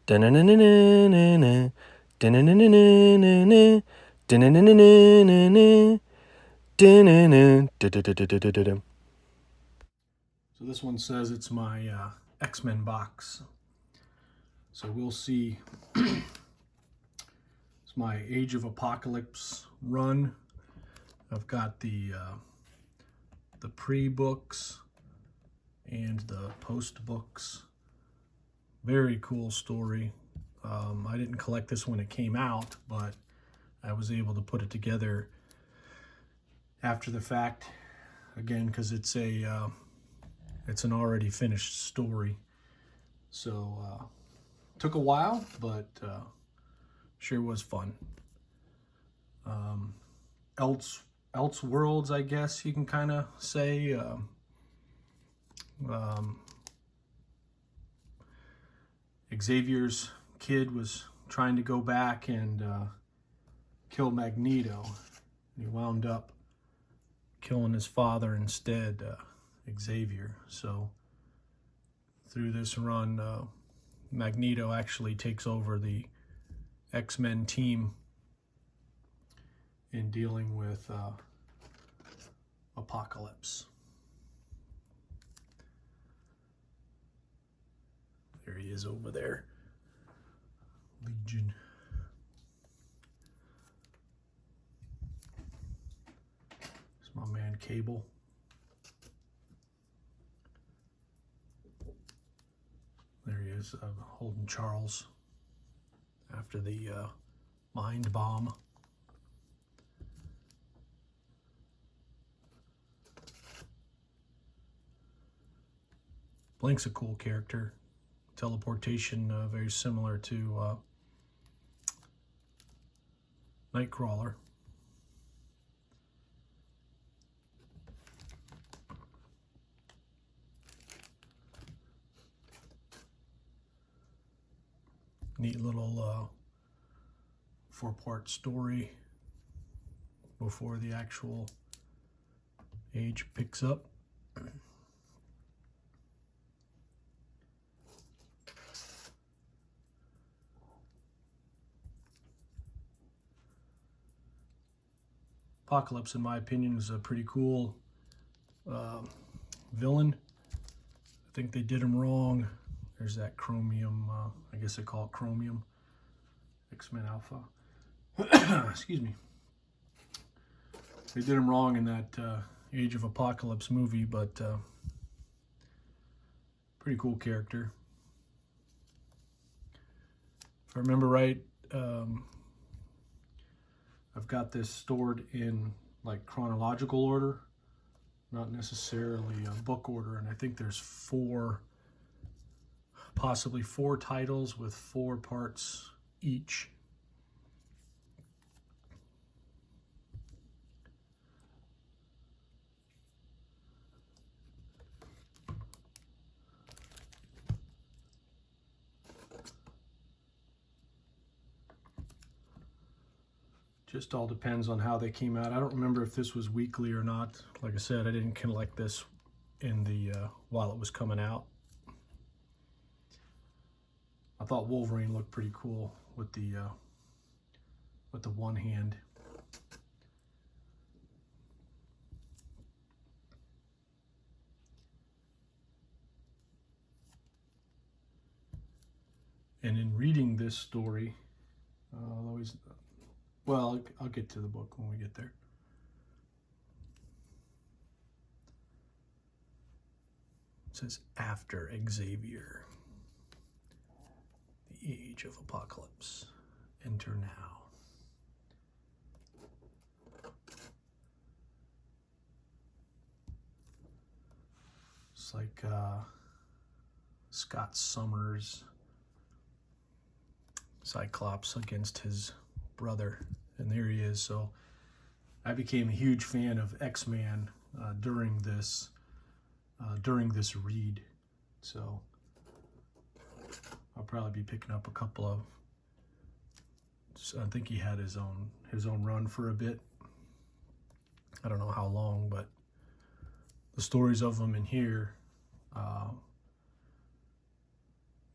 Da-na-na-na-na-na. Da-na-na-na-na-na. Da-na-na-na-na-na. Da-na-na. Da-da-da-da-da-da-da. So this one says it's my X-Men box. So we'll see. It's my Age of Apocalypse run. I've got the pre-books and the post-books. Very cool story. I didn't collect this when it came out, but I was able to put it together after the fact. Again, because it's an already finished story. So took a while, but sure was fun. Else worlds, I guess you can kind of say. Xavier's kid was trying to go back and kill Magneto. He wound up killing his father instead, Xavier. So through this run, Magneto actually takes over the X-Men team in dealing with Apocalypse. There he is over there. Legion. It's my man Cable. There he is, holding Charles after the mind bomb. Blink's a cool character. Teleportation, very similar to Nightcrawler. Neat little 4-part story before the actual Age picks up. Apocalypse, in my opinion, is a pretty cool villain. I think they did him wrong. There's that Chromium, I guess they call it Chromium, X-Men Alpha. Excuse me. They did him wrong in that Age of Apocalypse movie, but pretty cool character. If I remember right, I've got this stored in like chronological order, not necessarily a book order, and I think there's possibly four titles with 4 parts each. Just all depends on how they came out. I don't remember if this was weekly or not. Like I said, I didn't collect this in the while it was coming out. I thought Wolverine looked pretty cool with the one hand. And in reading this story, well, I'll get to the book when we get there. It says after Xavier, the Age of Apocalypse. Enter now. It's like Scott Summers, Cyclops against his brother, and there he is. So I became a huge fan of X-Man during this read. So I'll probably be picking up a couple of. I think he had his own run for a bit. I don't know how long, but the stories of them in here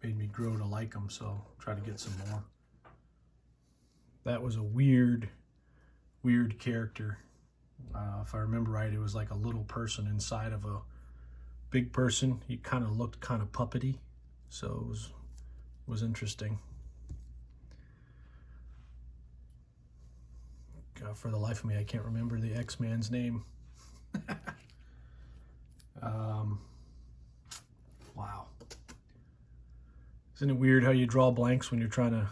made me grow to like them, so try to get some more. That was a weird character. If I remember right, it was like a little person inside of a big person. He kind of looked kind of puppety, so it was interesting. God, for the life of me, I can't remember the X-Man's name. Wow. Isn't it weird how you draw blanks when you're trying to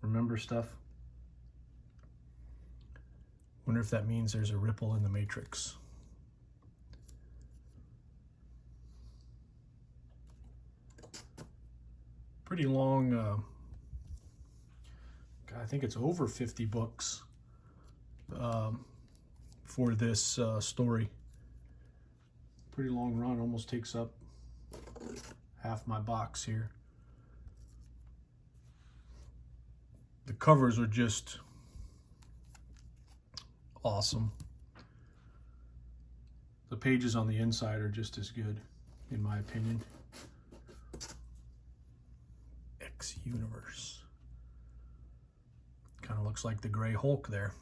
remember stuff? Wonder if that means there's a ripple in the matrix. Pretty long, I think it's over 50 books for this story. Pretty long run, almost takes up half my box here. The covers are just awesome. The pages on the inside are just as good, in my opinion. X Universe. Kind of looks like the Gray Hulk there.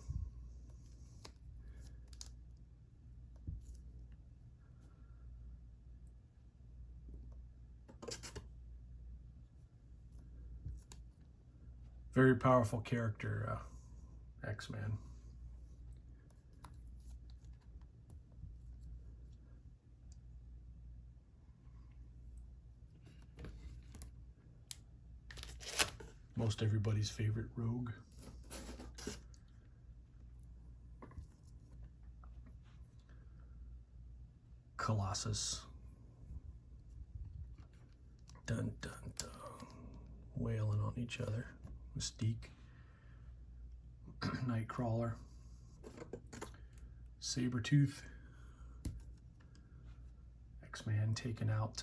Very powerful character, X-Man. Most everybody's favorite Rogue. Colossus. Dun dun dun. Wailing on each other. Mystique. Nightcrawler. Sabretooth. X-Man taking out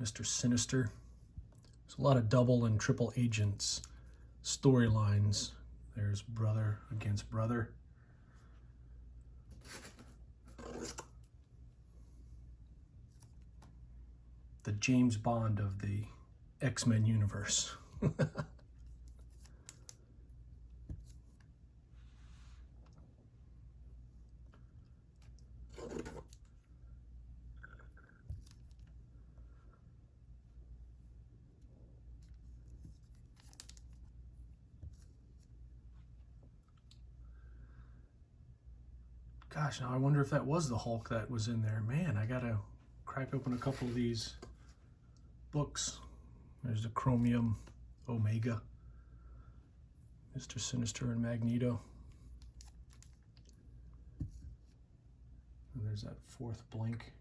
Mr. Sinister. There's a lot of double and triple agents storylines. There's brother against brother. The James Bond of the X-Men universe. Gosh, now I wonder if that was the Hulk that was in there. Man, I gotta crack open a couple of these books. There's the Chromium Omega, Mr. Sinister and Magneto. And there's that fourth Blink.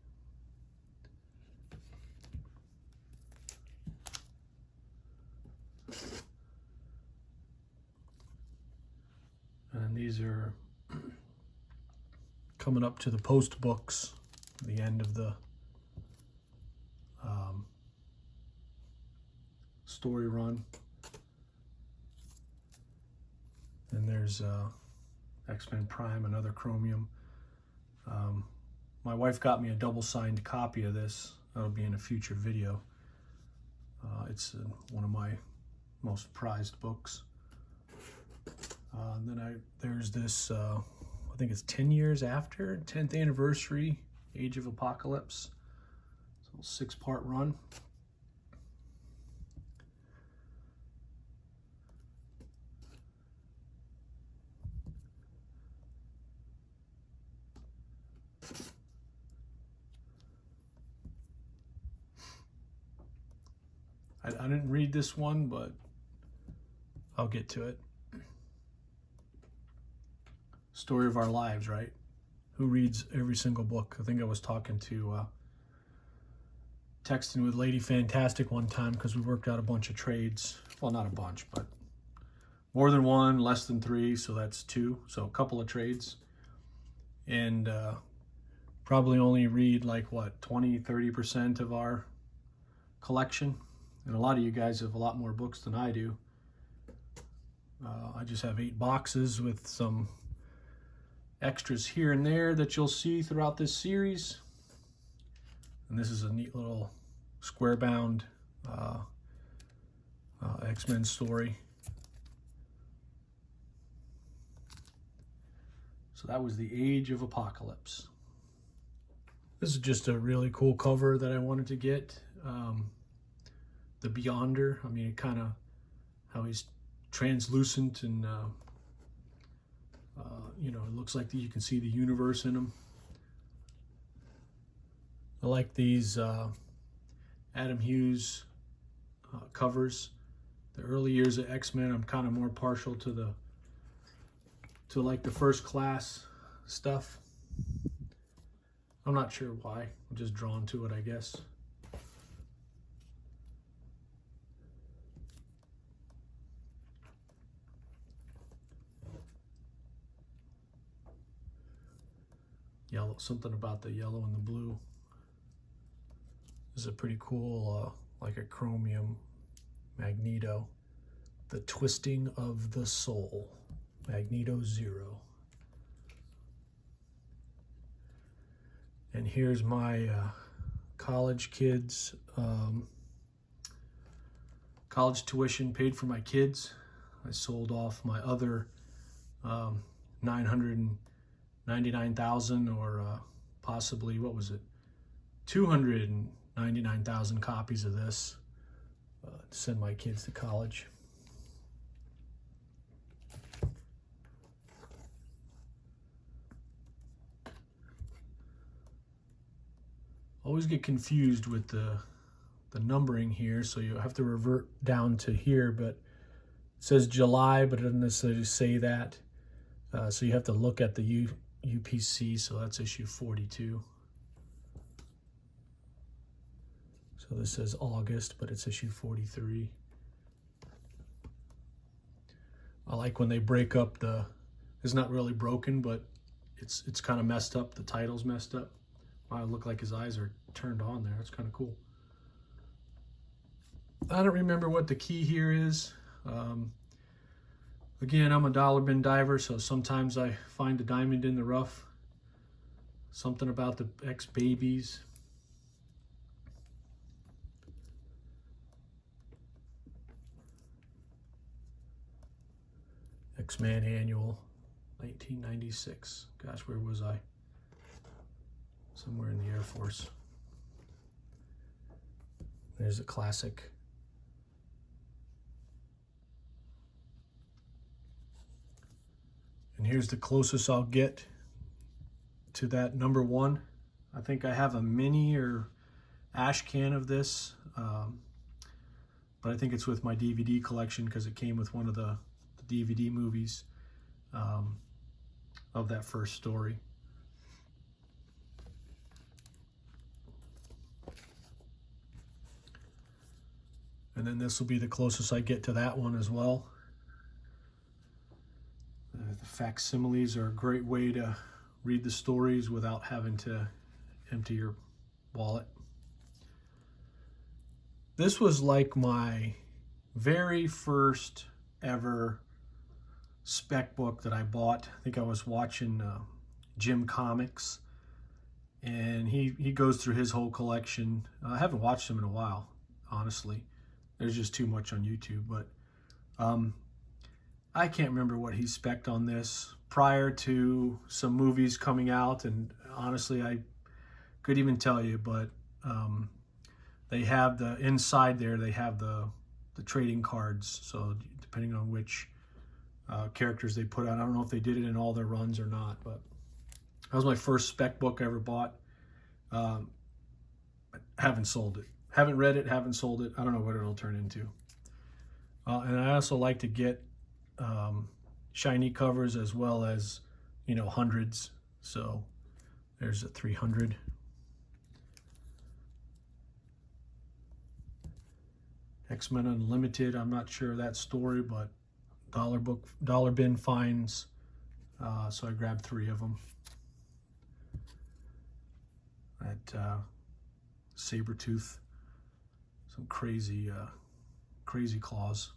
And these are coming up to the post books, the end of the story run. And there's X-Men Prime, another Chromium. My wife got me a double-signed copy of this. That'll be in a future video. It's one of my most prized books. And then there's this, I think it's 10 years after, 10th anniversary, Age of Apocalypse. So 6-part run. I didn't read this one, but I'll get to it. Story of our lives, right? Who reads every single book? I think I was talking to, texting with Lady Fantastic one time because we worked out a bunch of trades. Well, not a bunch, but more than one, less than 3, so that's 2. So a couple of trades. And probably only read like, what, 20-30% of our collection. And a lot of you guys have a lot more books than I do. I just have 8 boxes with some extras here and there that you'll see throughout this series. And this is a neat little square bound X-Men story. So that was the Age of Apocalypse. This is just a really cool cover that I wanted to get. The Beyonder, I mean, it kind of, how he's translucent and, you know, it looks like you can see the universe in him. I like these Adam Hughes covers. The early years of X-Men, I'm kind of more partial to like the First Class stuff. I'm not sure why. I'm just drawn to it, I guess. Yellow, something about the yellow and the blue. This is a pretty cool, like a chromium Magneto. The Twisting of the Soul. Magneto Zero. And here's my college kids, college tuition paid for my kids. I sold off my other 999,000 or possibly, what was it, 299,000 copies of this to send my kids to college. Always get confused with the numbering here, so you have to revert down to here, but it says July, but it doesn't necessarily say that. So you have to look at the UPC, so that's issue 42. So this says August, but it's issue 43. I like when they break up it's not really broken, but it's kind of messed up. The title's messed up. Wow, it looked like his eyes are turned on there. That's kind of cool. I don't remember what the key here is. Again, I'm a dollar bin diver, so sometimes I find a diamond in the rough. Something about the X-Babies. X-Men Annual, 1996. Gosh, where was I? Somewhere in the Air Force. There's a classic. And here's the closest I'll get to that number one. I think I have a mini or ash can of this, but I think it's with my DVD collection because it came with one of the DVD movies of that first story. And then this will be the closest I get to that one as well. The facsimiles are a great way to read the stories without having to empty your wallet. This was like my very first ever spec book that I bought. I think I was watching Jim Comics, and he goes through his whole collection. I haven't watched him in a while, honestly. There's just too much on YouTube, but I can't remember what he spec'd on this prior to some movies coming out, and honestly, I could even tell you, but they have the inside there, they have the trading cards, so depending on which characters they put out. I don't know if they did it in all their runs or not, but that was my first spec book I ever bought. I haven't sold it. Haven't read it, haven't sold it. I don't know what it'll turn into. And I also like to get shiny covers as well as, you know, hundreds. So there's a 300. X-Men Unlimited, I'm not sure of that story, but dollar bin finds. So I grabbed 3 of them. That Sabretooth, some crazy claws.